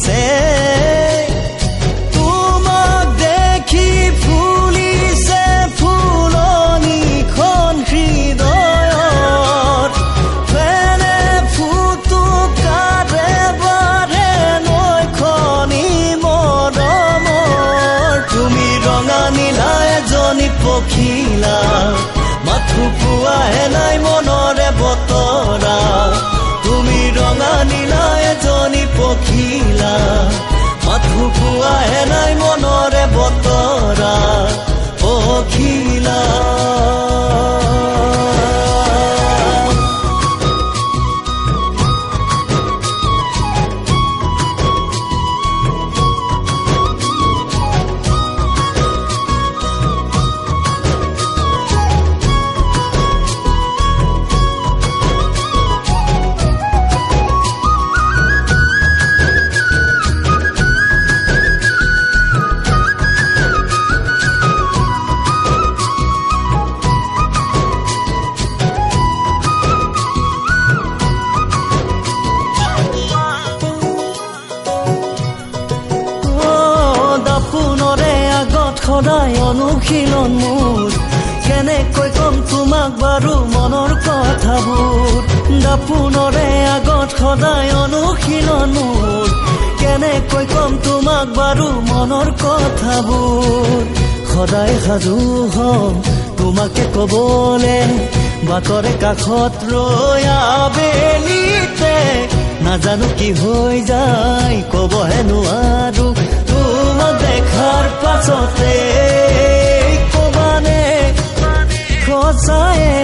বাজিছে তোমাক দেখি ফুলিছে ফুলনিখন হৃদয়ত ফেনে ফুটুকাৰে বাঢ়ে নৈখনি মৰমৰ তুমি ৰঙা নীলা এজনী পখিলা মাথো পোৱাহে নাই মনৰে বতৰা তুমি ৰঙা নীলা এজনী পখিলা মাথো পোৱাহে নাই মনৰে বতৰা পখিলা সদায় অনুশীলন মোৰ কেনেকৈ কম তোমাক বাৰু মনৰ কথাবোৰ দাপোনৰে আগত সদায় অনুশীলন মোৰ কেনেকৈ কম তোমাক বাৰু মনৰ কথাবোৰ সদায় সাজু হম তোমাকে কবলে বাটৰে কাষত ৰৈ আবেলিতে নাজানো কি হৈ যায় কবহে নোৱাৰো তোমাক দেখাৰ পাছতে কবানে সঁচায়ে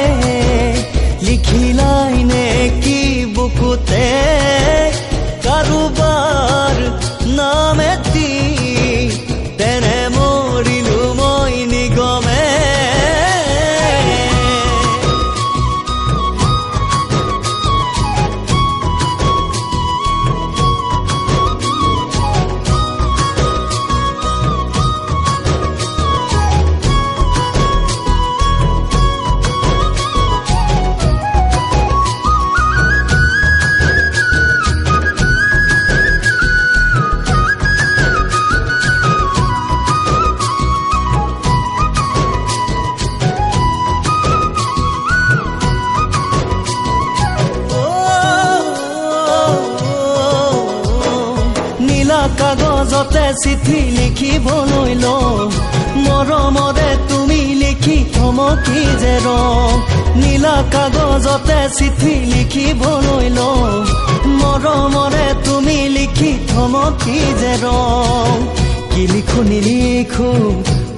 লিখিলাই নে কি বুকুতে কাৰোবাৰ নাম এটি তেনে মৰিলো মই নিগমে কাগজতে চিঠি লিখিবলৈ লওঁ মৰমৰে তুমি লিখি থমকি যে ৰং নীলা কাগজতে চিঠি লিখিবলৈ লওঁ মৰমৰে তুমি লিখি থমকি যে ৰং কি লিখো নিলিখো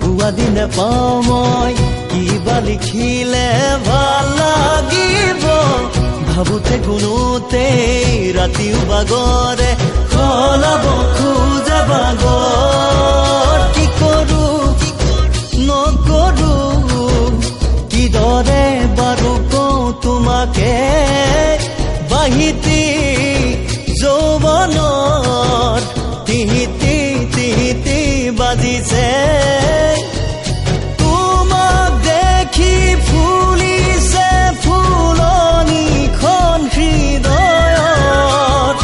পুৱা দিনে পাওঁ মই কিবা লিখিলে ভাল লাগিব ভাবোতে গুণোতে ৰাতিও বাগৰে সলাব খোজে বাগৰ কি কৰো নকৰো কিদৰে বাৰু কওঁ তোমাকে বাহিতি যৌৱনৰ তিহিতি তিহিতি বাজিছে তোমাক দেখি ফুলিছে ফুলনিখন হৃদয়ত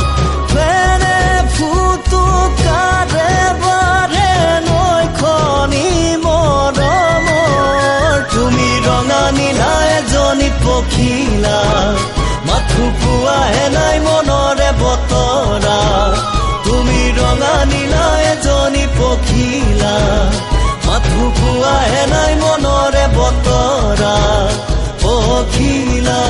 ফেনে ফুটুকাৰে বাঢ়ে নৈখনি মৰমৰ তুমি ৰঙা নীলা এজনী পখিলা মাথো পোৱাহে নাই মনৰে বতৰা তুমি ৰঙা নীলা এজনী পখিলা মাথো পোৱাহে নাই মনৰে বতৰা পখিলা